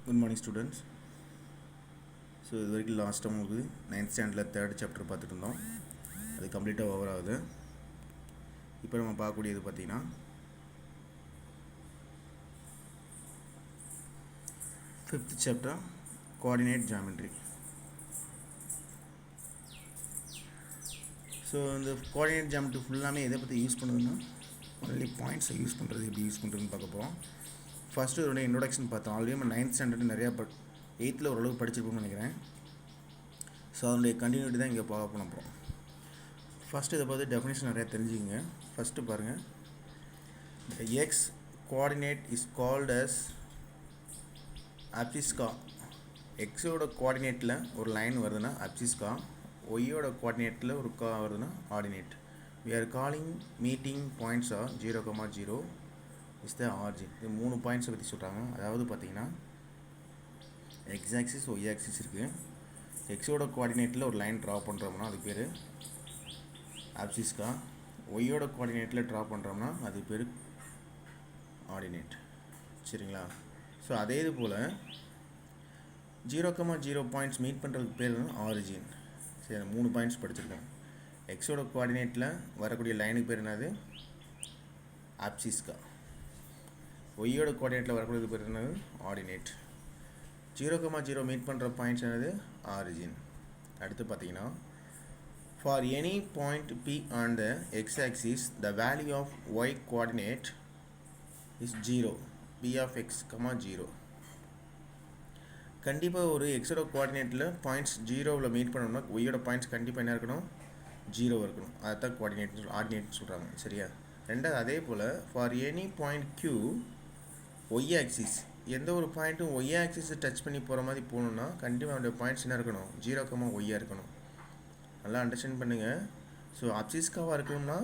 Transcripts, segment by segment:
Good morning students. So இது வரைக்கும் லாஸ்ட்டாக உங்களுக்கு 9th ஸ்டாண்டர்டில் 3rd சாப்டர் பார்த்துட்டு இருந்தோம். அது கம்ப்ளீட்டாக ஓவர் ஆகுது. இப்போ நம்ம பார்க்கக்கூடியது பார்த்திங்கன்னா 5th chapter coordinate geometry. So இந்த கோஆர்டினேட் ஜாமெட்ரி ஃபுல்லாமே எதை பற்றி யூஸ் பண்ணுறதுன்னா ஒன்லி பாயிண்ட்ஸை யூஸ் பண்ணுறது எப்படி யூஸ் பண்ணுறதுன்னு பார்க்க போகிறோம். ஃபஸ்ட்டு இதோட இன்ட்ரோடக்ஷன் பார்த்தோம். ஆல்ரெடி நம்ம 9th ஸ்டாண்டர்ட் நிறையா 8th ஓரளவுக்கு படிச்சிருப்போம்னு நினைக்கிறேன். ஸோ அதனுடைய கண்டினியூட்டி தான் இங்கே பார்க்க பண்ண போகிறோம். ஃபஸ்ட்டு இதை பார்த்து டெஃபினேஷன் நிறையா தெரிஞ்சுக்கங்க. ஃபஸ்ட்டு பாருங்கள், the x coordinate is called as abscisca. எக்ஸோட கோஆர்டினேட்டில் ஒரு லைன் வருதுன்னா abscisca, ஒய்யோட கோஆர்டினேட்டில் ஒரு வருதுன்னா ordinate. we are calling meeting points are 0,0 is the origin. இது 3 பாயிண்ட்ஸை பற்றி சொல்கிறாங்க. அதாவது பார்த்தீங்கன்னா எக்ஸ் ஆக்சிஸ் ஒய் ஆக்சிஸ் இருக்குது. எக்ஸோட கோஆர்டினேட்டில் ஒரு லைன் ட்ரா பண்ணுறோம்னா அது பேர் abscisca. ஒய்யோட கோஆர்டினேட்டில் ட்ரா பண்ணுறோம்னா அது பேர் ஆர்டினேட். சரிங்களா? ஸோ அதே இது போல் 0,0 பாயிண்ட்ஸ் மீட் பண்ணுறதுக்கு பேர் ஆரிஜின். சரி, 3 பாயிண்ட்ஸ் படிச்சிருக்கோம். எக்ஸோட கோஆர்டினேட்டில் வரக்கூடிய லைனுக்கு பேர் என்னது? abscisca. ஒய்யோட கோஆர்டினேட்டில் வரக்கூடியது பேர் என்னது? ஆர்டினேட். 0,0 மீட் பண்ணுற பாயிண்ட்ஸ் என்னது? ஆரிஜின். அடுத்து பார்த்தீங்கன்னா for any point P on the x-axis the value of y coordinate is 0. P of x, 0. கண்டிப்பாக ஒரு எக்ஸோட கோஆர்டினேட்டில் பாயிண்ட்ஸ் 0வில் மீட் பண்ணணும்னா ஒய்யோட பாயிண்ட்ஸ் கண்டிப்பாக என்ன இருக்கணும்? 0 இருக்கணும். அதுதான் கோஆர்டினேட் ஆர்டினேட் சொல்கிறாங்க. சரியா? ரெண்டாவது அதே போல் for any point Q Y axis, எந்த ஒரு பாயிண்ட்டும் ஒய் ஆக்சிஸை டச் பண்ணி போகிற மாதிரி போகணுன்னா கண்டிப்பாக அதோடைய பாயிண்ட்ஸ் என்ன இருக்கணும்? 0, ஒய்யாக இருக்கணும். நல்லா அண்டர்ஸ்டாண்ட் பண்ணுங்கள். ஸோ absciscaவாக இருக்கணும்னா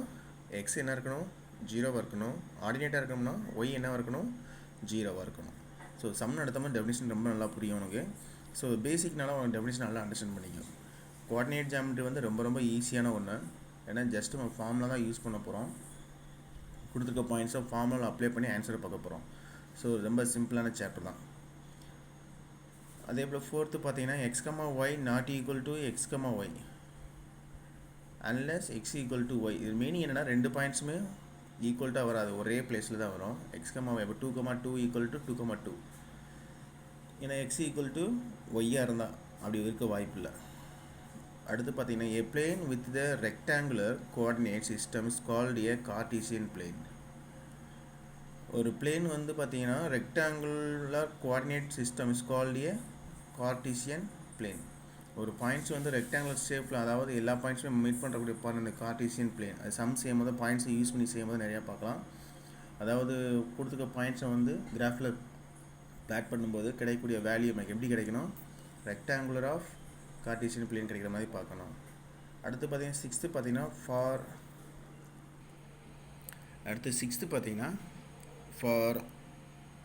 எக்ஸ் என்ன இருக்கணும்? 0வாக இருக்கணும். ஆர்டினேட்டாக இருக்கணும்னா ஒய் என்னவாக இருக்கணும்? 0வாக இருக்கணும். ஸோ சம் நடத்த மாதிரி டெஃபினேஷன் ரொம்ப நல்லா புரியும் உனக்கு. ஸோ பேசிக்னால உனக்கு டெஃபினேஷன் நல்லா அண்டர்ஸ்டாண்ட் பண்ணிக்கும். கோஆர்டினேட் ஜாமெட்ரி வந்து ரொம்ப ரொம்ப ஈஸியான ஒன்று. ஏன்னா ஜஸ்ட் நம்ம ஃபார்முலா தான் யூஸ் பண்ண போகிறோம். கொடுத்துருக்க பாயிண்ட்ஸை ஃபார்முலா அப்ளை பண்ணி ஆன்சரை பார்க்க போகிறோம். ஸோ ரொம்ப சிம்பிளான சாப்டர் தான். அதே போல் 4th பார்த்தீங்கன்னா x, y not equal to x, y unless x equal to y. இது மீனிங் என்னென்னா ரெண்டு பாயிண்ட்ஸுமே ஈக்குவல்ட்டாக வராது, ஒரே பிளேஸில் தான் வரும். x, y இப்போ 2,2 ஈக்குவல் டு 2,2. ஏன்னா x ஈக்குவல் டு ஒய்யாக இருந்தால் அப்படி இருக்க வாய்ப்பு இல்லை. அடுத்து பார்த்தீங்கன்னா a plane with the rectangular coordinate system is called a Cartesian plane. ஒரு பிளேன் வந்து பார்த்தீங்கன்னா rectangular coordinate system is called A Cartesian plane. ஒரு பாயிண்ட்ஸ் வந்து ரெக்டாங்குலர் ஷேப்பில், அதாவது எல்லா பாயிண்ட்ஸுமே மீட் பண்ணுறக்கூடிய பாயிண்ட் இந்த கார்டீசியன் பிளேன். அது சம் செய்யும் போது பாயிண்ட்ஸை யூஸ் பண்ணி செய்யும் போது நிறையா பார்க்கலாம். அதாவது கொடுத்துக்க பாயிண்ட்ஸை வந்து கிராஃபில் பிளாட் பண்ணும்போது கிடைக்கக்கூடிய வேல்யூ நமக்கு எப்படி கிடைக்கணும்? ரெக்டாங்குலர் ஆஃப் கார்டீசியன் பிளேன் கிடைக்கிற மாதிரி பார்க்கணும். அடுத்து பார்த்தீங்கன்னா 6th பார்த்தீங்கன்னா for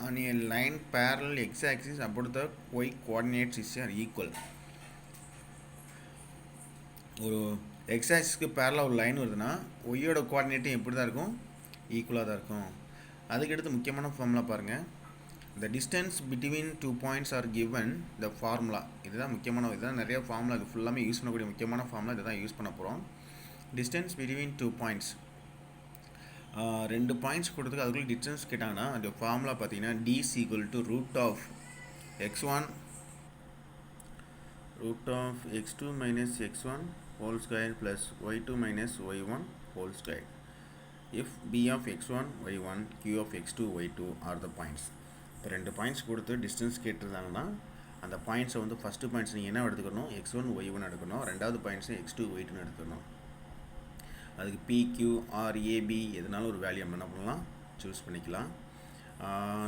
on a line parallel x-axis about the y coordinates is equal. ஒரு x-axisக்கு parallel ஒரு லைன் வருதுன்னா ஒய்யோட கோஆர்டினேட்டும் எப்படி தான் இருக்கும்? ஈக்குவலாக தான் இருக்கும். அதுக்கடுத்து முக்கியமான ஃபார்முலா பாருங்கள். the distance between two points are given the formula. இதுதான் முக்கியமான, இதுதான் நிறைய ஃபார்முலா, இது ஃபுல்லாமே யூஸ் பண்ணக்கூடிய முக்கியமான ஃபார்முலா இதை தான் யூஸ் பண்ண போகிறோம். distance between two points, ரெண்டு பாயிண்ட்ஸ் கொடுத்துக்கு அதுக்குள்ளே டிஸ்டன்ஸ் கேட்டாங்கன்னா அந்த ஃபார்முலா பார்த்தீங்கன்னா d is equal to root of x1 x2 minus x1 whole square plus y2 minus y1 whole square if b of x1 y1 q of x2 y2 are the points. இப்போ ரெண்டு points கொடுத்து distance கேட்டிருந்தாங்கன்னா அந்த பாயிண்ட்ஸை வந்து first points நீங்கள் என்ன எடுத்துக்கணும்? x1 y1 எடுக்கணும். ரெண்டாவது பாயிண்ட்ஸை x2 y2 எடுத்துக்கணும். அதுக்கு PQ or AB எதுனாலும் ஒரு வேல்யூ நம்ம என்ன பண்ணலாம்? சூஸ் பண்ணிக்கலாம்.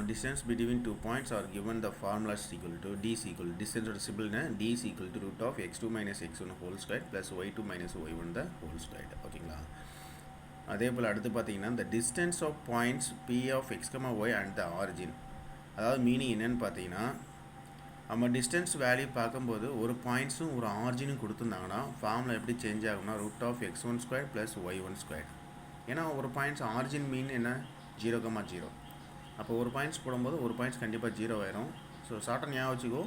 Distance between two points are given the formula is equal to d is equal, டிஸ்டன்ஸோட சிம்பிள்னா d is equal to root of x2 minus x1 whole square plus y2 minus y1 the whole square. ஓகேங்களா? அதே போல் அடுத்து பார்த்தீங்கன்னா the distance of points P of x, y and the origin. அதாவது meaning என்னன்னு பார்த்தீங்கன்னா நம்ம டிஸ்டன்ஸ் வேல்யூ பார்க்கும்போது ஒரு பாயிண்ட்ஸும் ஒரு ஆர்ஜினும் கொடுத்துருந்தாங்கன்னா ஃபார்முலா எப்படி சேஞ்ச் ஆகும்னா root of x1² plus y1². ஏன்னா ஒரு பாயிண்ட்ஸ் ஆர்ஜின் மீன் என்ன? 0,0. அப்போ ஒரு பாயிண்ட்ஸ் போடும்போது ஒரு பாயிண்ட்ஸ் கண்டிப்பாக 0 ஆயிரும். ஸோ ஸோ ஷார்ட்டாக ஞாபகம் வச்சுக்கோ,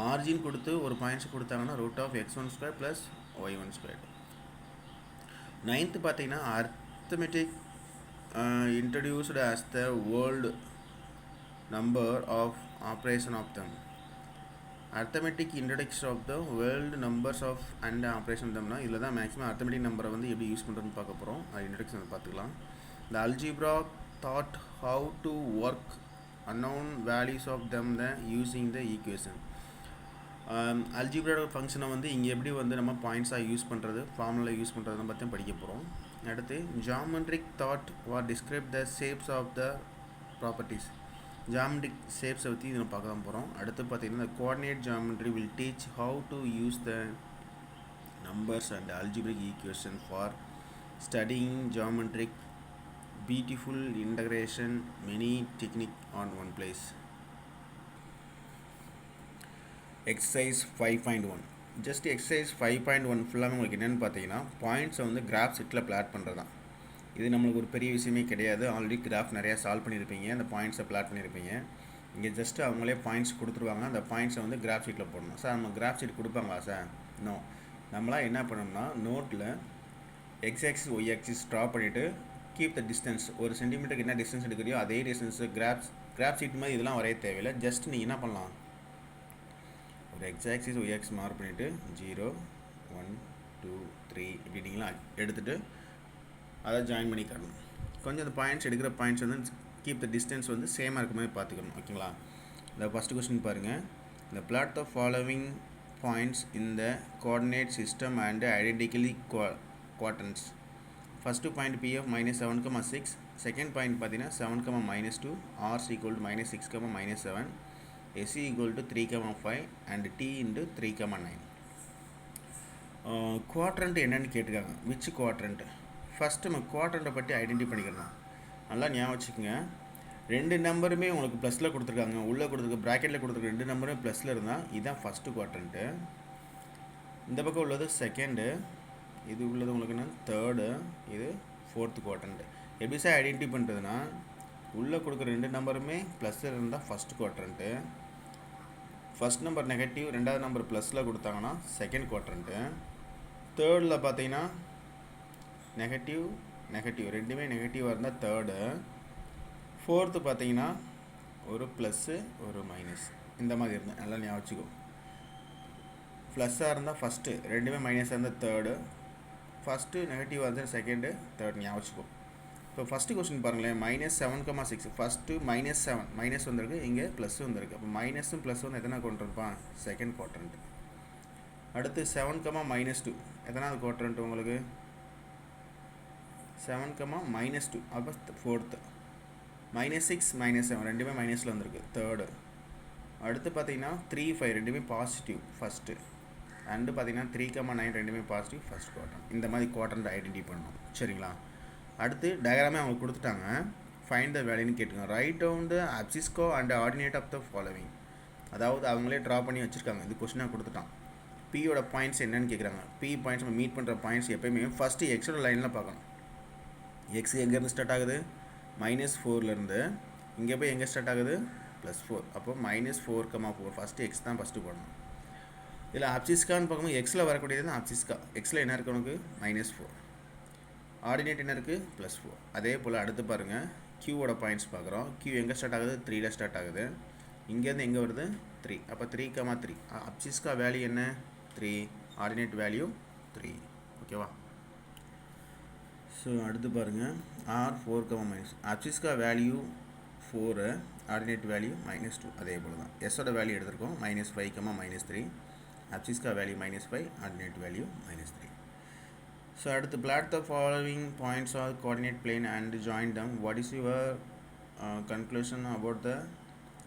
ஆரிஜின் கொடுத்து ஒரு பாயிண்ட்ஸ் கொடுத்தாங்கன்னா root of x1 square plus y1 square. 9th பார்த்தீங்கன்னா arithmetic introduced as the world number of operation of them. arithmetic introduction of the world numbers of and operation themனா இதில் தான் maximum arithmetic நம்பரை வந்து எப்படி use பண்ணுறதுன்னு பார்க்க போகிறோம். அது இன்ட்ரடக்ஷன் பார்த்துக்கலாம். The algebra taught how to work unknown values of them using the equation. Algebra ஃபங்க்ஷனை வந்து இங்கே எப்படி வந்து நம்ம பாயிண்ட்ஸாக யூஸ் பண்ணுறது, ஃபார்முலா யூஸ் பண்ணுறதுன்னு பற்றி படிக்க போகிறோம். அடுத்து geometric thought what describe the shapes of the properties. Geometric ஷேப்ஸை பற்றி இதில் பார்க்க தான் போகிறோம். அடுத்து பார்த்திங்கன்னா coordinate geometry will teach how to use the numbers and algebraic equation for studying geometric beautiful integration many technique on one place. Exercise 5.1 just exercise 5.1 ஃபுல்லாக உங்களுக்கு என்னென்னு பார்த்தீங்கன்னா பாயிண்ட்ஸை வந்து கிராஃப் ஷீட்டில் பிளாட் பண்ணுறது தான். இது நம்மளுக்கு ஒரு பெரிய விஷயமே கிடையாது. ஆல்ரெடி கிராஃப் நிறையா சால்வ் பண்ணியிருப்பீங்க, அந்த பாயிண்ட்ஸை பிளாட் பண்ணியிருப்பீங்க. இங்கே ஜஸ்ட்டு அவங்களே பாயிண்ட்ஸ் கொடுத்துருவாங்க, அந்த பாயிண்ட்ஸை வந்து கிராஃப் ஷீட்டில் போடணும். சார் நம்ம கிராஃப் ஷீட் கொடுப்பாங்களா சார்? நோ. நம்மளாம் என்ன பண்ணோம்னா நோட்டில் X axis Y axis draw பண்ணிவிட்டு கீப் த டிஸ்டன்ஸ், ஒரு சென்டிமீட்டருக்கு என்ன டிஸ்டன்ஸ் எடுக்கிறியோ அதே டிஸ்டன்ஸு கிராஃப் ஷீட் மாதிரி இதெல்லாம் வரைய தேவையில்லை. ஜஸ்ட் நீங்கள் என்ன பண்ணலாம், ஒரு X axis Y axis mark பண்ணிவிட்டு 0 1 2 3 இப்படிங்களா எடுத்துகிட்டு அதை ஜாயின் பண்ணி காட்டணும். கொஞ்சம் அந்த பாயிண்ட்ஸ் எடுக்கிற பாயிண்ட்ஸ் வந்து கீப் த டிஸ்டன்ஸ் வந்து சேமாக இருக்க மாதிரி பார்த்துக்கணும். ஓகேங்களா? இந்த ஃபஸ்ட்டு கொஸ்டின் பாருங்கள். இந்த plot the following points in the coordinate system and identically quadrants. First point P of -7,6. Second point பார்த்தீங்கன்னா 7,-2, R equal to -6, -7, S equal to 3,5 and T into 3,9. Quadrant என்னென்னு கேட்டிருக்காங்க. Which quadrant? ஃபஸ்ட்டு நம்ம குவாட்ரண்ட்டை பற்றி identify பண்ணிக்கலாம். நல்லா ஞாபகம் வச்சுக்கோங்க. ரெண்டு நம்பருமே உங்களுக்கு ப்ளஸில் கொடுத்துருக்காங்க, உள்ளே கொடுத்துருக்க ப்ராக்கெட்டில் கொடுத்துருக்க ரெண்டு நம்பருமே ப்ளஸில் இருந்தால் இதுதான் ஃபஸ்ட்டு குவாட்ரண்ட்டு. இந்த பக்கம் உள்ளது செகண்டு, இது உள்ளது உங்களுக்கு என்ன தேர்டு, இது ஃபோர்த்து குவாட்ரண்ட். எப்படி சார் ஐடென்டிஃபை பண்ணுறதுன்னா உள்ளே கொடுக்குற ரெண்டு நம்பருமே ப்ளஸில் இருந்தால் first quadrant, first number negative ரெண்டாவது நம்பர் ப்ளஸில் கொடுத்தாங்கன்னா செகண்ட் குவாட்ரண்ட்டு, தேர்டில் பார்த்தீங்கன்னா நெகட்டிவ் ரெண்டுமே நெகட்டிவாக இருந்தால் தேர்டு, ஃபோர்த்து பார்த்தீங்கன்னா ஒரு ப்ளஸ்ஸு ஒரு மைனஸ் இந்த மாதிரி இருந்தால் நல்லா ஞாபகம் வச்சுக்கோ. ப்ளஸ்ஸாக இருந்தால் ஃபஸ்ட்டு, ரெண்டுமே மைனஸாக இருந்தால் தேர்டு, ஃபஸ்ட்டு நெகட்டிவாக இருந்தால் செகண்டு, தேர்ட் ஞாபகம் வச்சுக்கோ. இப்போ ஃபஸ்ட்டு கொஸ்டின் பாருங்களேன், -7,6. ஃபஸ்ட்டு -7 மைனஸ் வந்திருக்கு, இங்கே ப்ளஸ் வந்திருக்கு. அப்போ மைனஸும் ப்ளஸ் வந்து எத்தனை குவாட்ரண்ட்ப்பா? Second quadrant. அடுத்து 7,-2 எத்தனாவது குவாட்ரண்ட் உங்களுக்கு? 7,-2 அப்போ ஃபோர்த்து. -6 -7 ரெண்டுமே மைனஸில் வந்திருக்கு, தேர்டு. அடுத்து பார்த்தீங்கன்னா 3, 5 ரெண்டுமே பாசிட்டிவ் ஃபஸ்ட்டு. அண்டு பார்த்தீங்கன்னா 3,9 ரெண்டுமே பாசிட்டிவ் ஃபஸ்ட் குவாட்ரண்ட். இந்த மாதிரி குவாட்ரண்ட் ஐடென்டிஃபை பண்ணணும். சரிங்களா? அடுத்து டயக்ராமே அவங்க கொடுத்துட்டாங்க. ஃபைண்ட் த வேல்யூன்னு கேட்டுருக்காங்க. Write down the abscissa and ordinate of the following. அதாவது அவங்களே ட்ரா பண்ணி வச்சுருக்காங்க. இது கொஸ்டினாக கொடுத்துட்டான். பியோட பாயிண்ட்ஸ் என்னென்னு கேட்குறாங்க. பி பாயிண்ட்ஸ் நம்ம மீட் பண்ணுற பாயிண்ட்ஸ் எப்போயுமே ஃபஸ்ட்டு எக்ஸோட லைனில் பார்க்கணும். எக்ஸ் எங்கேருந்து ஸ்டார்ட் ஆகுது? -4லேருந்து. இங்கே போய் எங்கே ஸ்டார்ட் ஆகுது? +4. அப்போ -4,4 ஃபஸ்ட்டு எக்ஸ் தான் ஃபஸ்ட்டு போடணும். இதில் அப்சிஸ்கான்னு பார்க்கும்போது எக்ஸில் வரக்கூடியது தான் அப்சிஸ்கா. எக்ஸில் என்ன இருக்குது உனக்கு? -4. ஆர்டினேட் என்ன இருக்குது? +4. அதே போல் அடுத்து பாருங்கள், கியூவோட பாயிண்ட்ஸ் பார்க்குறோம். கியூ எங்கே ஸ்டார்ட் ஆகுது? 3ல் ஸ்டார்ட் ஆகுது. இங்கேருந்து எங்கே வருது? 3. அப்போ 3,3. அப்சிஸ்கா வேல்யூ என்ன? 3. Ordinate value 3. ஓகேவா? ஸோ அடுத்து பாருங்கள், R4, அப்சிஸ்கா வேல்யூ 4, ஆர்டினேட் வேல்யூ -2. அதே போல் தான் எஸ்ஸோட வேல்யூ எடுத்திருக்கோம் -5, -3. அப்சிஸ்கா வேல்யூ -5, ஆர்டினேட் வேல்யூ -3. ஸோ அடுத்து plot the following points are coordinate plane and join them. What is your conclusion about the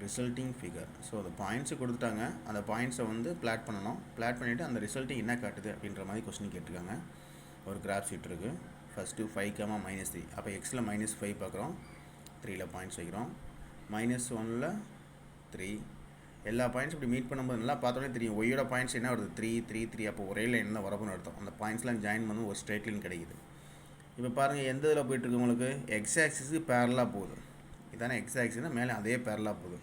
resulting figure? So அந்த points கொடுத்துட்டாங்க, அந்த பாயிண்ட்ஸை வந்து பிளாட் பண்ணணும். பிளாட் பண்ணிவிட்டு அந்த ரிசல்ட்டு என்ன காட்டுது அப்படின்ற மாதிரி கொஸ்டின் கேட்டிருக்காங்க. ஒரு கிராஃப் ஷீட் இருக்குது. ஃபஸ்ட்டு 5, -3. அப்போ எக்ஸில் -5 பார்க்குறோம், 3ல் பாயிண்ட்ஸ் வைக்கிறோம். -1ல் 3. எல்லா பாயிண்ட்ஸ் இப்படி மீட் பண்ணும்போது நல்லா பார்த்தோன்னே தெரியும். ஒய்யோட பாயிண்ட்ஸ் என்ன வருது? 3, 3, 3. அப்போ ஒரே லைன் தான் வரப்புன்னு அர்த்தம். அந்த பாயிண்ட்ஸ்லாம் ஜாயின் பண்ணி ஒரு ஸ்ட்ரெயிட் லைன் கிடைக்குது. இப்போ பாருங்கள், எந்த இதில் போய்ட்டுருக்கு உங்களுக்கு? எக்ஸ் ஆக்சிஸுக்கு பேரலாக போகுது. இதானே எக்ஸ் ஆக்சிஸ்னால் மேலே அதே பேரலாக போகுது.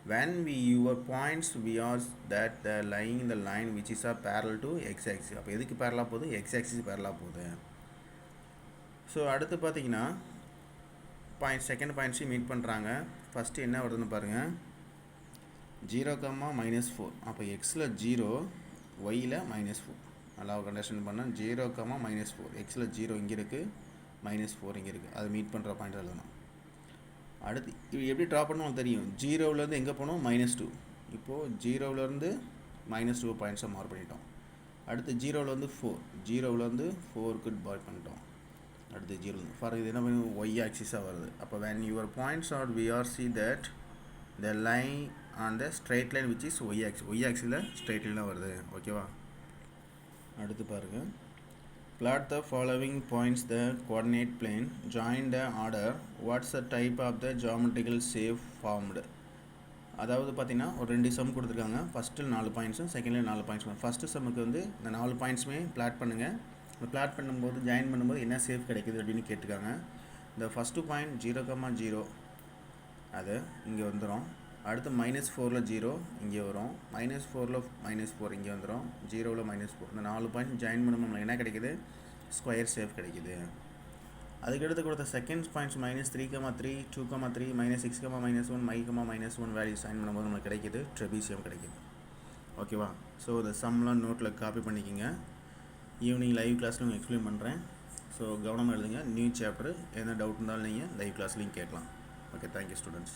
when we your points we are that the lying the line which is a parallel to x axis. அப்போ எதுக்கு பேரலாக போகுது? x axis பேரலாக போகுது. ஸோ அடுத்து பார்த்தீங்கன்னா செகண்ட் பாயிண்ட்ஸையும் மீட் பண்ணுறாங்க. ஃபஸ்ட்டு என்ன வருதுன்னு பாருங்கள், 0,-4. அப்போ எக்ஸில் 0, ஒயில் -4. நல்லா கண்டிஷன் பண்ணால் 0,-4. எக்ஸில் 0 இங்கே இருக்குது, -4 இங்கே இருக்குது. அது மீட் பண்ணுற பாயிண்ட் எழுதணும். அடுத்து இது எப்படி ட்ரா பண்ணணும் தெரியும். 0லேருந்து எங்கே போனோம்? -2. இப்போது 0லேருந்து -2 பாயிண்ட்ஸை மார்க் பண்ணிட்டோம். அடுத்து 0லேருந்து 4, 0லேருந்து 4க்கு மார்க் பண்ணிட்டோம். அடுத்து 0 ஃபார் இது என்ன பண்ணி ஒய் ஆக்சிஸாக வருது. அப்போ when your points are we are see that the line on the straight line which is y axis. y axisல straight line வருது. ஓகேவா? அடுத்து பாருங்கள், plot the following points the coordinate plane, join the order, what's the type of the geometrical shape formed. அதாவது பார்த்தீங்கன்னா ஒரு 2 some கொடுத்துருக்காங்க. ஃபஸ்ட்டில் 4 பாயிண்ட்ஸும் செகண்டில் 4 பாயிண்ட்ஸும். ஃபஸ்ட்டு சம்முக்கு வந்து இந்த 4 பாயிண்ட்ஸுமே பிளாட் பண்ணுங்கள். இந்த பிளாட் பண்ணும்போது ஜாயின் பண்ணும்போது என்ன சேஃப் கிடைக்குது அப்படின்னு கேட்டுருக்காங்க. இந்த ஃபஸ்ட்டு பாயிண்ட் 0,0 அது இங்கே வந்துடும். அடுத்து -4ல் 0 இங்கே வரும், -4ல் -4 இங்கே வந்துடும், 0ல் -4. இந்த 4 பாயிண்ட் ஜாயின் பண்ணும்போது நம்மளுக்கு என்ன கிடைக்குது? ஸ்கொயர் சேஃப் கிடைக்குது. அதுக்கடுத்து கொடுத்த செகண்ட் பாயிண்ட்ஸ் -3,3, 2,3, -6,-1, -1 வேல்யூ சைன் பண்ணும்போது நம்மளுக்கு கிடைக்கிது ட்ரெபீசியம் கிடைக்கிது. ஓகேவா? ஸோ இந்த சம்லாம் நோட்டில் காப்பி பண்ணிக்கிங்க. ஈவினிங் லைவ் கிளாஸில் உங்களுக்கு எக்ஸ்பிளைன் பண்ணுறேன். ஸோ கவனமாக எழுதுங்க. நியூ சாப்டர் எந்த டவுட் இருந்தாலும் நீங்கள் லைவ் கிளாஸ்லையும் கேட்கலாம். Okay, thank you students.